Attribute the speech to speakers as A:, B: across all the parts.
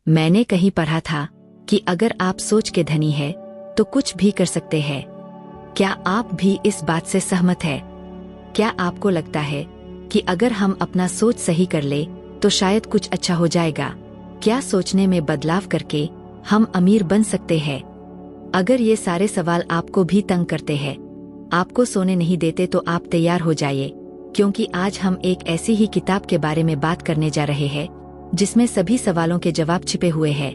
A: मैंने कहीं पढ़ा था कि अगर आप सोच के धनी है तो कुछ भी कर सकते हैं। क्या आप भी इस बात से सहमत है? क्या आपको लगता है कि अगर हम अपना सोच सही कर ले तो शायद कुछ अच्छा हो जाएगा? क्या सोचने में बदलाव करके हम अमीर बन सकते हैं? अगर ये सारे सवाल आपको भी तंग करते हैं, आपको सोने नहीं देते, तो आप तैयार हो जाइए, क्योंकि आज हम एक ऐसी ही किताब के बारे में बात करने जा रहे हैं जिसमें सभी सवालों के जवाब छिपे हुए हैं।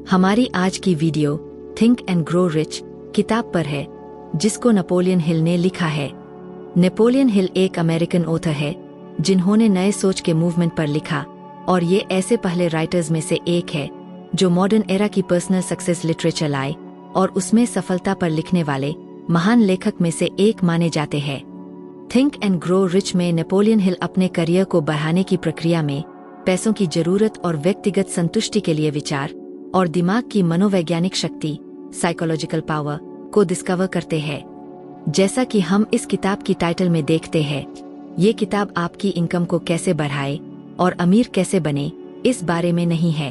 A: हमारी आज की video think and grow rich किताब पर है, जिसको नेपोलियन हिल ने लिखा है। नेपोलियन हिल एक अमेरिकन ऑथर है जिन्होंने नए सोच के मूवमेंट पर लिखा, और ये ऐसे पहले राइटर्स में से एक है जो मॉडर्न एरा की पर्सनल सक्सेस लिटरेचर लाए और उसमें सफलता पर लिखने वाले महान लेखक में से एक माने जाते हैं। थिंक एंड ग्रो रिच में नेपोलियन हिल अपने करियर को बढ़ाने की प्रक्रिया में पैसों की जरूरत और व्यक्तिगत संतुष्टि के लिए विचार और दिमाग की मनोवैज्ञानिक शक्ति साइकोलॉजिकल पावर को डिस्कवर करते हैं। जैसा कि हम इस किताब की टाइटल में देखते हैं, ये किताब आपकी इनकम को कैसे बढ़ाए और अमीर कैसे बने इस बारे में नहीं है।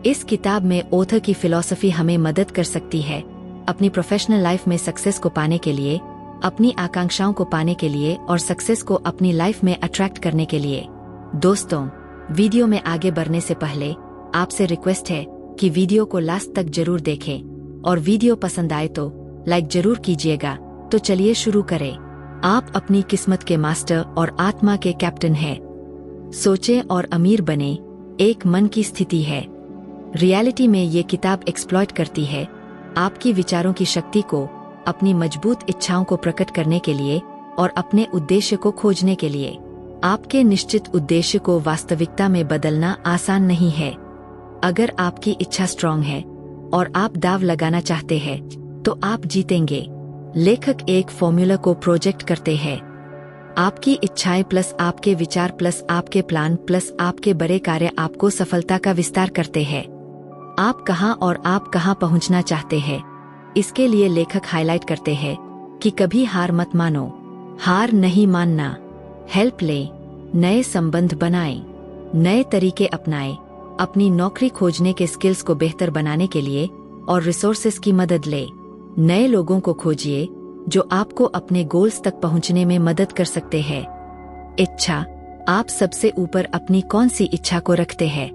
A: इस किताब में ऑथर की फिलॉसफी हमें मदद कर सकती है अपनी प्रोफेशनल लाइफ में सक्सेस को पाने के लिए, अपनी आकांक्षाओं को पाने के लिए और सक्सेस को अपनी लाइफ में अट्रैक्ट करने के लिए। दोस्तों, वीडियो में आगे बढ़ने से पहले आपसे रिक्वेस्ट है कि वीडियो को लास्ट तक जरूर देखें और वीडियो पसंद आए तो लाइक जरूर कीजिएगा। तो चलिए शुरू करें। आप अपनी किस्मत के मास्टर और आत्मा के कैप्टन हैं। सोचें और अमीर बने एक मन की स्थिति है। रियलिटी में ये किताब एक्सप्लॉइट करती है आपकी विचारों की शक्ति को अपनी मजबूत इच्छाओं को प्रकट करने के लिए और अपने उद्देश्य को खोजने के लिए। आपके निश्चित उद्देश्य को वास्तविकता में बदलना आसान नहीं है। अगर आपकी इच्छा स्ट्रांग है और आप दाव लगाना चाहते हैं तो आप जीतेंगे। लेखक एक फॉर्मूला को प्रोजेक्ट करते हैं। आपकी इच्छाएं प्लस आपके विचार प्लस आपके प्लान प्लस आपके बड़े कार्य आपको सफलता का विस्तार करते हैं। आप कहां और आप कहां पहुंचना चाहते हैं, इसके लिए लेखक हाईलाइट करते हैं कि कभी हार मत मानो, हार नहीं मानना, हेल्प लें, नए संबंध बनाएं, नए तरीके अपनाएं, अपनी नौकरी खोजने के स्किल्स को बेहतर बनाने के लिए और रिसोर्सेज की मदद लें। नए लोगों को खोजिए जो आपको अपने गोल्स तक पहुंचने में मदद कर सकते हैं। इच्छा, आप सबसे ऊपर अपनी कौन सी इच्छा को रखते हैं?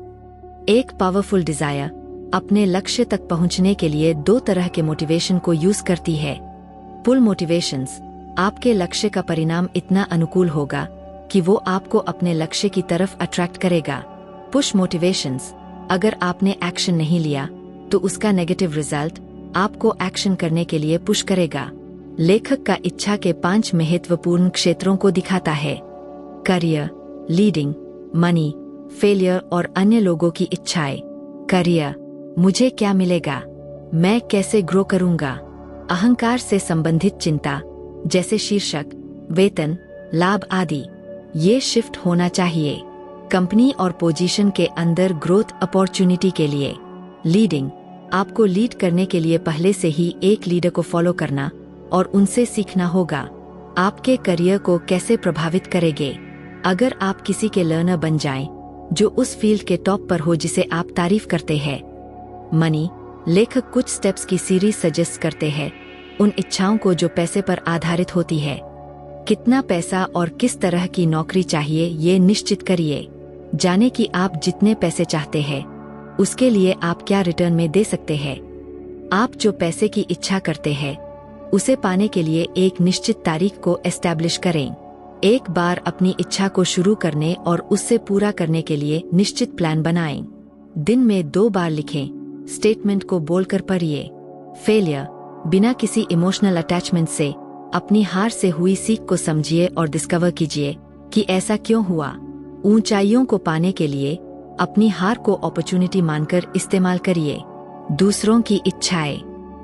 A: एक पावरफुल डिजायर अपने लक्ष्य तक पहुंचने के लिए दो तरह के मोटिवेशन को यूज करती है। पुल मोटिवेशंस, आपके लक्ष्य का परिणाम इतना अनुकूल होगा कि वो आपको अपने लक्ष्य की तरफ अट्रैक्ट करेगा। पुश मोटिवेशंस, अगर आपने एक्शन नहीं लिया तो उसका नेगेटिव रिजल्ट आपको एक्शन करने के लिए पुश करेगा। लेखक का इच्छा के 5 महत्वपूर्ण क्षेत्रों को दिखाता है: करियर, लीडिंग, मनी, फेलियर और अन्य लोगों की इच्छाएं। करियर, मुझे क्या मिलेगा, मैं कैसे ग्रो करूंगा। अहंकार से संबंधित चिंता जैसे शीर्षक, वेतन, लाभ आदि, ये शिफ्ट होना चाहिए कंपनी और पोजीशन के अंदर ग्रोथ अपॉर्चुनिटी के लिए। लीडिंग, आपको लीड करने के लिए पहले से ही एक लीडर को फॉलो करना और उनसे सीखना होगा। आपके करियर को कैसे प्रभावित करेंगे अगर आप किसी के लर्नर बन जाएं जो उस फील्ड के टॉप पर हो जिसे आप तारीफ करते हैं। मनी, लेखक कुछ स्टेप्स की सीरीज सजेस्ट करते हैं उन इच्छाओं को जो पैसे पर आधारित होती है। कितना पैसा और किस तरह की नौकरी चाहिए ये निश्चित करिए। जाने कि आप जितने पैसे चाहते हैं उसके लिए आप क्या रिटर्न में दे सकते हैं। आप जो पैसे की इच्छा करते हैं उसे पाने के लिए एक निश्चित तारीख को एस्टैब्लिश करें। एक बार अपनी इच्छा को शुरू करने और उससे पूरा करने के लिए निश्चित प्लान बनाएं। दिन में 2 बार लिखें, स्टेटमेंट को बोलकर पढ़िए। फेलियर, बिना किसी इमोशनल अटैचमेंट से अपनी हार से हुई सीख को समझिए और डिस्कवर कीजिए कि ऐसा क्यों हुआ। ऊंचाइयों को पाने के लिए अपनी हार को अपॉर्चुनिटी मानकर इस्तेमाल करिए। दूसरों की इच्छाएं,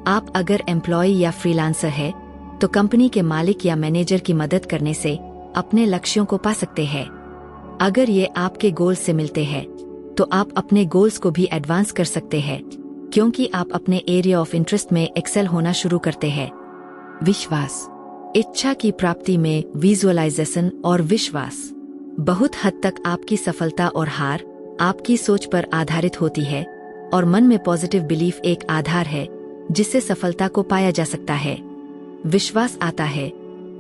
A: आप अगर एम्प्लॉय या फ्रीलांसर है तो कंपनी के मालिक या मैनेजर की मदद करने से अपने लक्ष्यों को पा सकते हैं। अगर ये आपके गोल्स से मिलते हैं तो आप अपने गोल्स को भी एडवांस कर सकते हैं, क्योंकि आप अपने एरिया ऑफ इंटरेस्ट में एक्सेल होना शुरू करते हैं। विश्वास, इच्छा की प्राप्ति में विजुअलाइजेशन और विश्वास। बहुत हद तक आपकी सफलता और हार आपकी सोच पर आधारित होती है और मन में पॉजिटिव बिलीफ एक आधार है जिससे सफलता को पाया जा सकता है। विश्वास आता है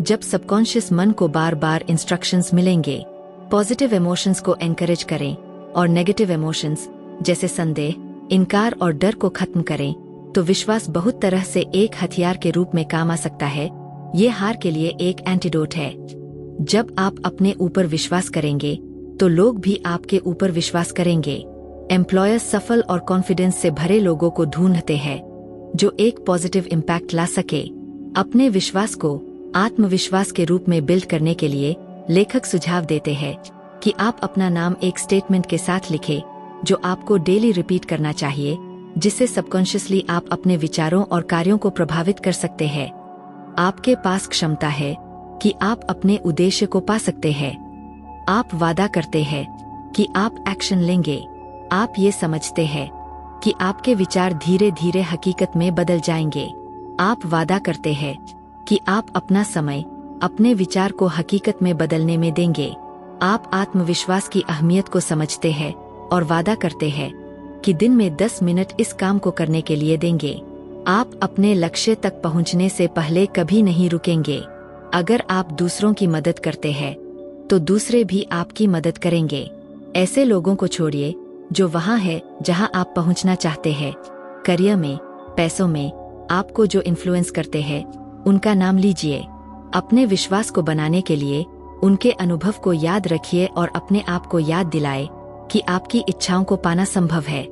A: जब सबकॉन्शियस मन को बार बार इंस्ट्रक्शंस मिलेंगे। पॉजिटिव इमोशंस को एनकरेज करें और नेगेटिव इमोशंस जैसे संदेह, इनकार और डर को खत्म करें तो विश्वास बहुत तरह से एक हथियार के रूप में काम आ सकता है। ये हार के लिए एक एंटीडोट है। जब आप अपने ऊपर विश्वास करेंगे तो लोग भी आपके ऊपर विश्वास करेंगे। एम्प्लॉयर्स सफल और कॉन्फिडेंस से भरे लोगों को ढूंढते हैं जो एक पॉजिटिव इम्पैक्ट ला सके। अपने विश्वास को आत्मविश्वास के रूप में बिल्ड करने के लिए लेखक सुझाव देते हैं कि आप अपना नाम एक स्टेटमेंट के साथ लिखें जो आपको डेली रिपीट करना चाहिए, जिससे सबकॉन्शियसली आप अपने विचारों और कार्यों को प्रभावित कर सकते हैं। आपके पास क्षमता है कि आप अपने उद्देश्य को पा सकते हैं। आप वादा करते हैं कि आप एक्शन लेंगे। आप ये समझते हैं कि आपके विचार धीरे धीरे हकीकत में बदल जाएंगे। आप वादा करते हैं कि आप अपना समय अपने विचार को हकीकत में बदलने में देंगे। आप आत्मविश्वास की अहमियत को समझते हैं और वादा करते हैं कि दिन में 10 मिनट इस काम को करने के लिए देंगे। आप अपने लक्ष्य तक पहुंचने से पहले कभी नहीं रुकेंगे। अगर आप दूसरों की मदद करते हैं तो दूसरे भी आपकी मदद करेंगे। ऐसे लोगों को छोड़िए जो वहां है जहां आप पहुंचना चाहते हैं। करियर में, पैसों में आपको जो इन्फ्लुएंस करते हैं उनका नाम लीजिए। अपने विश्वास को बनाने के लिए उनके अनुभव को याद रखिए और अपने आप को याद दिलाए कि आपकी इच्छाओं को पाना संभव है।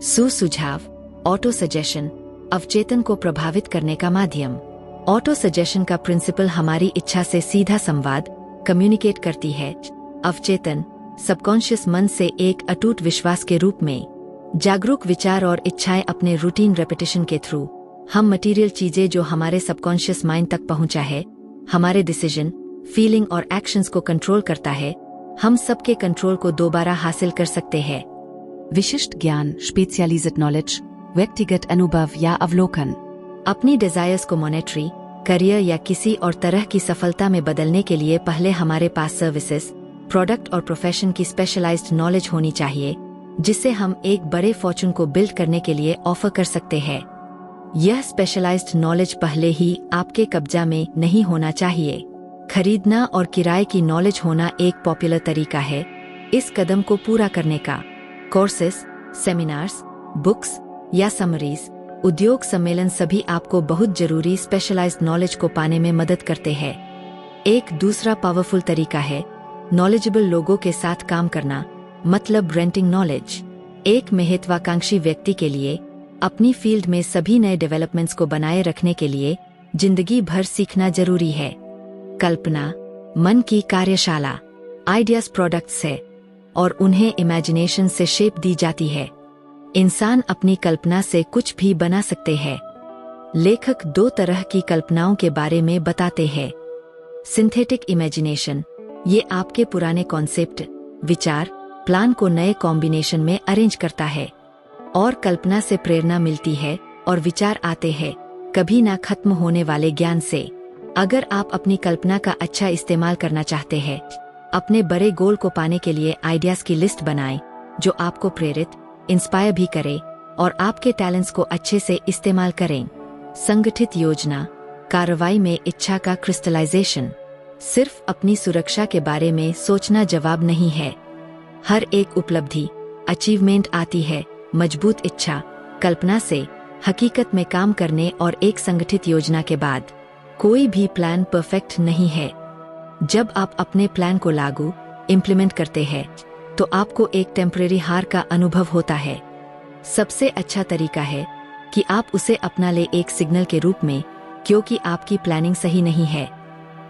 A: सुझाव: ऑटो सजेशन अवचेतन को प्रभावित करने का माध्यम। ऑटो सजेशन का प्रिंसिपल हमारी इच्छा से सीधा संवाद कम्युनिकेट करती है। अवचेतन सबकॉन्शियस मन से एक अटूट विश्वास के रूप में जागरूक विचार और इच्छाएं अपने रूटीन रेपिटेशन के थ्रू हम मटेरियल चीजें जो हमारे सबकॉन्शियस माइंड तक पहुंचा है, हमारे डिसीजन, फीलिंग और एक्शंस को कंट्रोल करता है। हम सबके कंट्रोल को दोबारा हासिल कर सकते हैं।
B: विशिष्ट ज्ञान, स्पेशलाइज्ड नॉलेज, व्यक्तिगत अनुभव या अवलोकन।
A: अपनी डिजायर्स को मॉनेटरी, करियर या किसी और तरह की सफलता में बदलने के लिए पहले हमारे पास सर्विसेज, प्रोडक्ट और प्रोफेशन की स्पेशलाइज्ड नॉलेज होनी चाहिए, जिससे हम एक बड़े फॉर्चून को बिल्ड करने के लिए ऑफर कर सकते हैं। यह स्पेशलाइज्ड नॉलेज पहले ही आपके कब्जा में नहीं होना चाहिए। खरीदना और किराए की नॉलेज होना एक पॉपुलर तरीका है इस कदम को पूरा करने का। कोर्सेस, सेमिनार्स, बुक्स या समरीज, उद्योग सम्मेलन सभी आपको बहुत जरूरी स्पेशलाइज्ड नॉलेज को पाने में मदद करते हैं। एक दूसरा पावरफुल तरीका है नॉलेजेबल लोगों के साथ काम करना, मतलब रेंटिंग नॉलेज। एक महत्वाकांक्षी व्यक्ति के लिए अपनी फील्ड में सभी नए डेवलपमेंट्स को बनाए रखने के लिए जिंदगी भर सीखना जरूरी है। कल्पना मन की कार्यशाला। आइडियाज प्रोडक्ट्स है और उन्हें इमेजिनेशन से शेप दी जाती है। इंसान अपनी कल्पना से कुछ भी बना सकते हैं। लेखक 2 तरह की कल्पनाओं के बारे में बताते हैं। सिंथेटिक इमेजिनेशन, ये आपके पुराने कॉन्सेप्ट, विचार, प्लान को नए कॉम्बिनेशन में अरेंज करता है। और कल्पना से प्रेरणा मिलती है और विचार आते हैं, कभी ना खत्म होने वाले ज्ञान से। अगर आप अपनी कल्पना का अच्छा इस्तेमाल करना चाहते हैं, अपने बड़े गोल को पाने के लिए आइडियाज की लिस्ट बनाएं जो आपको प्रेरित, इंस्पायर भी करे और आपके टैलेंट्स को अच्छे से इस्तेमाल करें। संगठित योजना, कार्रवाई में इच्छा का क्रिस्टलाइजेशन। सिर्फ अपनी सुरक्षा के बारे में सोचना जवाब नहीं है। हर एक उपलब्धि, अचीवमेंट आती है मजबूत इच्छा, कल्पना से, हकीकत में काम करने और एक संगठित योजना के बाद। कोई भी प्लान परफेक्ट नहीं है। जब आप अपने प्लान को लागू, इम्प्लीमेंट करते हैं तो आपको एक टेम्परेरी हार का अनुभव होता है। सबसे अच्छा तरीका है कि आप उसे अपना ले एक सिग्नल के रूप में, क्योंकि आपकी प्लानिंग सही नहीं है।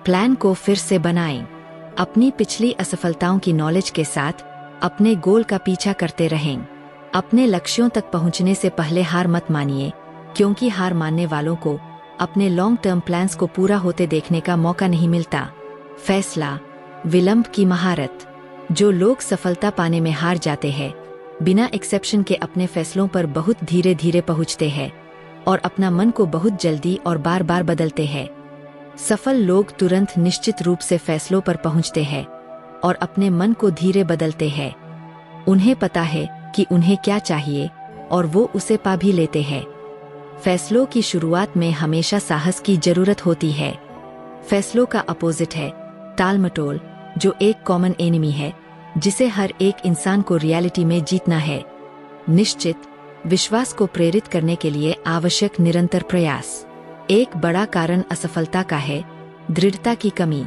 A: प्लान को फिर से बनाएं। अपनी पिछली असफलताओं की नॉलेज के साथ अपने गोल का पीछा करते रहें। अपने लक्ष्यों तक पहुंचने से पहले हार मत मानिए, क्योंकि हार मानने वालों को अपने लॉन्ग टर्म प्लान्स को पूरा होते देखने का मौका नहीं मिलता। फैसला विलंब की महारत। जो लोग सफलता पाने में हार जाते हैं, बिना एक्सेप्शन के अपने फैसलों पर बहुत धीरे धीरे पहुंचते हैं और अपना मन को बहुत जल्दी और बार बार बदलते हैं। सफल लोग तुरंत निश्चित रूप से फैसलों पर पहुंचते हैं और अपने मन को धीरे बदलते हैं। उन्हें पता है कि उन्हें क्या चाहिए और वो उसे पा भी लेते हैं। फैसलों की शुरुआत में हमेशा साहस की जरूरत होती है। फैसलों का अपोजिट है टाल-मटोल, जो एक कॉमन एनिमी है जिसे हर एक इंसान को रियलिटी में जीतना है। निश्चित विश्वास को प्रेरित करने के लिए आवश्यक निरंतर प्रयास। एक बड़ा कारण असफलता का है दृढ़ता की कमी।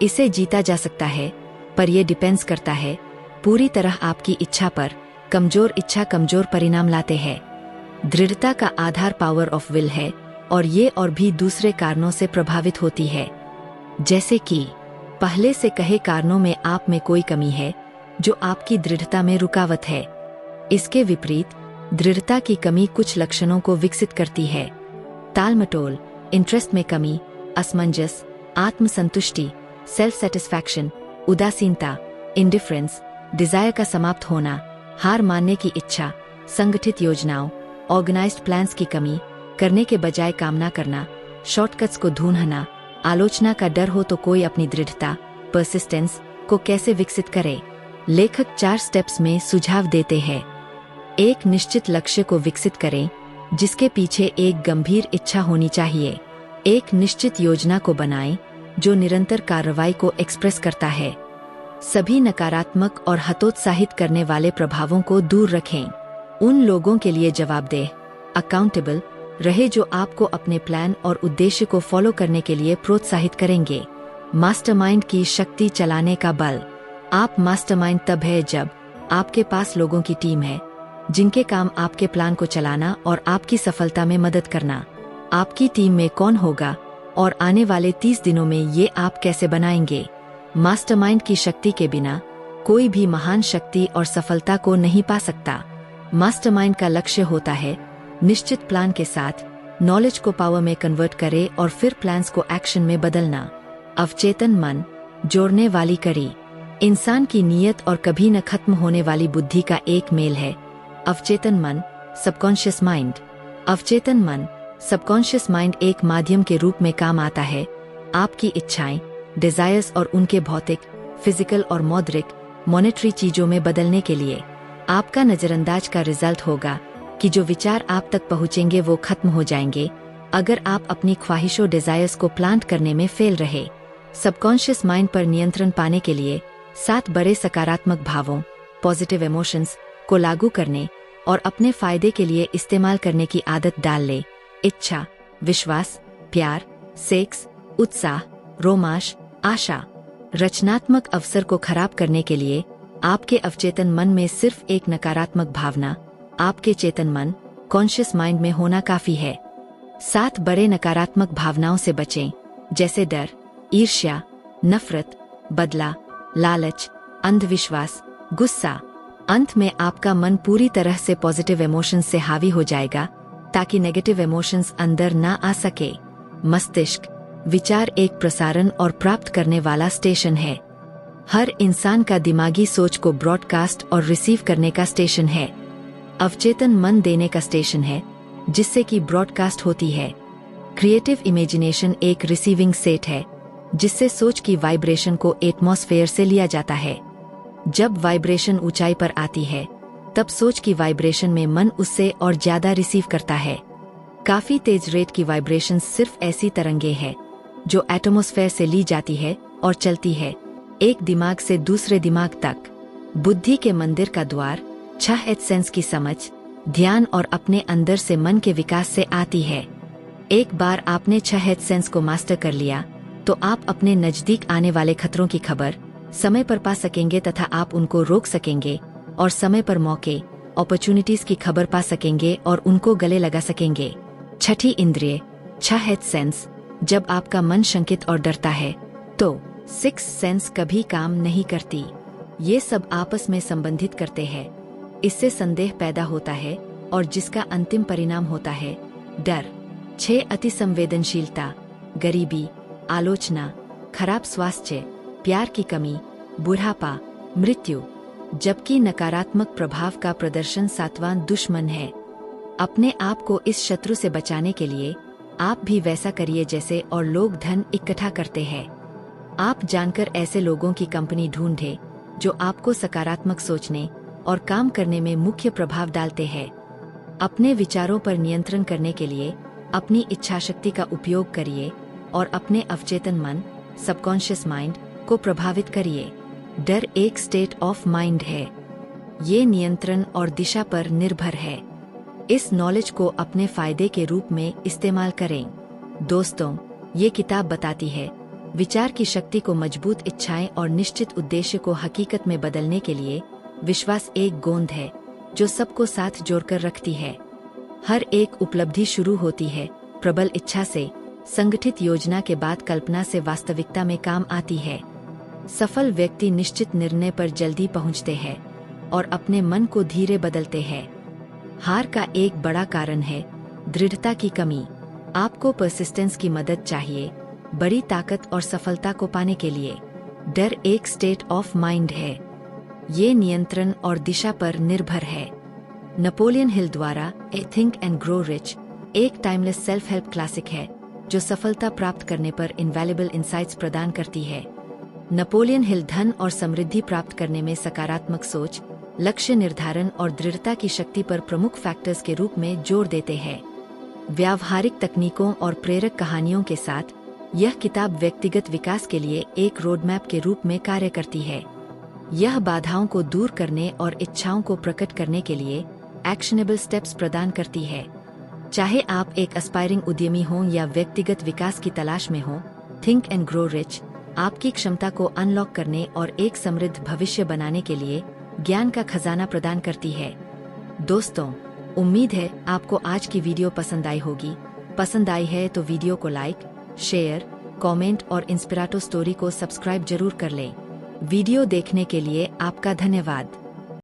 A: इसे जीता जा सकता है, पर यह डिपेंड्स करता है पूरी तरह आपकी इच्छा पर। कमजोर इच्छा कमजोर परिणाम लाते हैं। दृढ़ता का आधार पावर ऑफ विल है और ये और भी दूसरे कारणों से प्रभावित होती है, जैसे कि पहले से कहे कारणों में आप में कोई कमी है जो आपकी दृढ़ता में रुकावट है। इसके विपरीत दृढ़ता की कमी कुछ लक्षणों को विकसित करती है। टाल-मटोल, इंटरेस्ट में कमी, असमंजस, आत्मसंतुष्टि, सेल्फ सेटिस्फैक्शन, उदासीनता, इंडिफरेंस, डिजायर का समाप्त होना, हार मानने की इच्छा, संगठित योजनाओं, ऑर्गेनाइज्ड प्लान्स की कमी, करने के बजाय कामना करना, शॉर्टकट्स को ढूंढना, आलोचना का डर हो तो कोई अपनी दृढ़ता परसिस्टेंस को कैसे विकसित करे। लेखक 4 स्टेप्स में सुझाव देते हैं। एक निश्चित लक्ष्य को विकसित करें जिसके पीछे एक गंभीर इच्छा होनी चाहिए। एक निश्चित योजना को बनाएं जो निरंतर कार्रवाई को एक्सप्रेस करता है। सभी नकारात्मक और हतोत्साहित करने वाले प्रभावों को दूर रखें। उन लोगों के लिए जवाबदेह अकाउंटेबल रहे जो आपको अपने प्लान और उद्देश्य को फॉलो करने के लिए प्रोत्साहित करेंगे। मास्टरमाइंड की शक्ति चलाने का बल। आप मास्टरमाइंड तब है जब आपके पास लोगों की टीम है जिनके काम आपके प्लान को चलाना और आपकी सफलता में मदद करना। आपकी टीम में कौन होगा और आने वाले 30 दिनों में ये आप कैसे बनाएंगे। मास्टरमाइंड की शक्ति के बिना कोई भी महान शक्ति और सफलता को नहीं पा सकता। मास्टरमाइंड का लक्ष्य होता है निश्चित प्लान के साथ नॉलेज को पावर में कन्वर्ट करे और फिर प्लान्स को एक्शन में बदलना। अवचेतन मन, जोड़ने वाली कड़ी। इंसान की नीयत और कभी न खत्म होने वाली बुद्धि का एक मेल है। अवचेतन मन, सबकॉन्शियस माइंड। अवचेतन मन, सबकॉन्शियस माइंड एक माध्यम के रूप में काम आता है आपकी इच्छाएं, डिजायर्स और उनके भौतिक, फिजिकल और मौद्रिक, मॉनेटरी चीजों में बदलने के लिए। आपका नजरअंदाज का रिजल्ट होगा कि जो विचार आप तक पहुंचेंगे वो खत्म हो जाएंगे अगर आप अपनी ख्वाहिशों डिजायर्स को प्लांट करने में फेल रहे। सबकॉन्शियस माइंड पर नियंत्रण पाने के लिए 7 बड़े सकारात्मक भावों पॉजिटिव इमोशंस को लागू करने और अपने फायदे के लिए इस्तेमाल करने की आदत डाल ले। इच्छा, विश्वास, प्यार, सेक्स, उत्साह, रोमांच, आशा। रचनात्मक अवसर को खराब करने के लिए आपके अवचेतन मन में सिर्फ एक नकारात्मक भावना आपके चेतन मन कॉन्शियस माइंड में होना काफी है। 7 बड़े नकारात्मक भावनाओं से बचें, जैसे डर, ईर्ष्या, नफरत, बदला, लालच, अंधविश्वास, गुस्सा। अंत में आपका मन पूरी तरह से पॉजिटिव इमोशंस से हावी हो जाएगा ताकि नेगेटिव इमोशंस अंदर ना आ सके। मस्तिष्क, विचार एक प्रसारण और प्राप्त करने वाला स्टेशन है। हर इंसान का दिमागी सोच को ब्रॉडकास्ट और रिसीव करने का स्टेशन है। अवचेतन मन देने का स्टेशन है जिससे कि ब्रॉडकास्ट होती है। क्रिएटिव इमेजिनेशन एक रिसीविंग सेट है जिससे सोच की वाइब्रेशन को एटमॉस्फेयर से लिया जाता है। जब वाइब्रेशन ऊंचाई पर आती है तब सोच की वाइब्रेशन में मन उससे और ज्यादा रिसीव करता है। काफी तेज रेट की वाइब्रेशन सिर्फ ऐसी तरंगे हैं जो एटमॉस्फेयर से ली जाती है और चलती है एक दिमाग से दूसरे दिमाग तक। बुद्धि के मंदिर का द्वार 6 सेंस की समझ, ध्यान और अपने अंदर से मन के विकास से आती है। एक बार आपने 6 सेंस को मास्टर कर लिया तो आप अपने नजदीक आने वाले खतरों की खबर समय पर पा सकेंगे तथा आप उनको रोक सकेंगे और समय पर मौके अपॉर्चुनिटीज की खबर पा सकेंगे और उनको गले लगा सकेंगे। 6ठी इंद्रिय 6 सेंस। जब आपका मन शंकित और डरता है तो 6 सेंस कभी काम नहीं करती। ये सब आपस में संबंधित करते हैं। इससे संदेह पैदा होता है और जिसका अंतिम परिणाम होता है डर। 6 अति संवेदनशीलता, गरीबी, आलोचना, खराब स्वास्थ्य, प्यार की कमी, बुढ़ापा, मृत्यु। जबकि नकारात्मक प्रभाव का प्रदर्शन 7वां दुश्मन है। अपने आप को इस शत्रु से बचाने के लिए आप भी वैसा करिए जैसे और लोग धन इकट्ठा करते हैं। आप जानकर ऐसे लोगों की कंपनी ढूंढें जो आपको सकारात्मक सोचने और काम करने में मुख्य प्रभाव डालते हैं। अपने विचारों पर नियंत्रण करने के लिए अपनी इच्छाशक्ति का उपयोग करिए और अपने अवचेतन मन, सबकॉन्शियस माइंड को प्रभावित करिए। डर एक स्टेट ऑफ माइंड है। ये नियंत्रण और दिशा पर निर्भर है। इस नॉलेज को अपने फायदे के रूप में इस्तेमाल करें। दोस्तों, ये किताब बताती है विचार की शक्ति को मजबूत इच्छाएं और निश्चित उद्देश्य को हकीकत में बदलने के लिए विश्वास एक गोंद है जो सबको साथ जोड़कर रखती है। हर एक उपलब्धि शुरू होती है प्रबल इच्छा से, संगठित योजना के बाद कल्पना से वास्तविकता में काम आती है। सफल व्यक्ति निश्चित निर्णय पर जल्दी पहुंचते हैं और अपने मन को धीरे बदलते हैं। हार का एक बड़ा कारण है दृढ़ता की कमी। आपको परसिस्टेंस की मदद चाहिए बड़ी ताकत और सफलता को पाने के लिए। डर एक स्टेट ऑफ माइंड है। ये नियंत्रण और दिशा पर निर्भर है। नेपोलियन हिल द्वारा ए थिंक एंड ग्रो रिच एक टाइमलेस सेल्फ हेल्प क्लासिक है जो सफलता प्राप्त करने पर इनवैल्यूएबल इंसाइट्स प्रदान करती है। नेपोलियन हिल धन और समृद्धि प्राप्त करने में सकारात्मक सोच, लक्ष्य निर्धारण और दृढ़ता की शक्ति पर प्रमुख फैक्टर्स के रूप में जोर देते हैं। व्यावहारिक तकनीकों और प्रेरक कहानियों के साथ यह किताब व्यक्तिगत विकास के लिए एक रोडमैप के रूप में कार्य करती है। यह बाधाओं को दूर करने और इच्छाओं को प्रकट करने के लिए एक्शनेबल स्टेप्स प्रदान करती है। चाहे आप एक एस्पायरिंग उद्यमी हों या व्यक्तिगत विकास की तलाश में हों, थिंक एंड ग्रो रिच आपकी क्षमता को अनलॉक करने और एक समृद्ध भविष्य बनाने के लिए ज्ञान का खजाना प्रदान करती है। दोस्तों, उम्मीद है आपको आज की वीडियो पसंद आई होगी। पसंद आई है तो वीडियो को लाइक, शेयर, कमेंट और इंस्पिराटो स्टोरी को सब्सक्राइब जरूर कर लें। वीडियो देखने के लिए आपका धन्यवाद।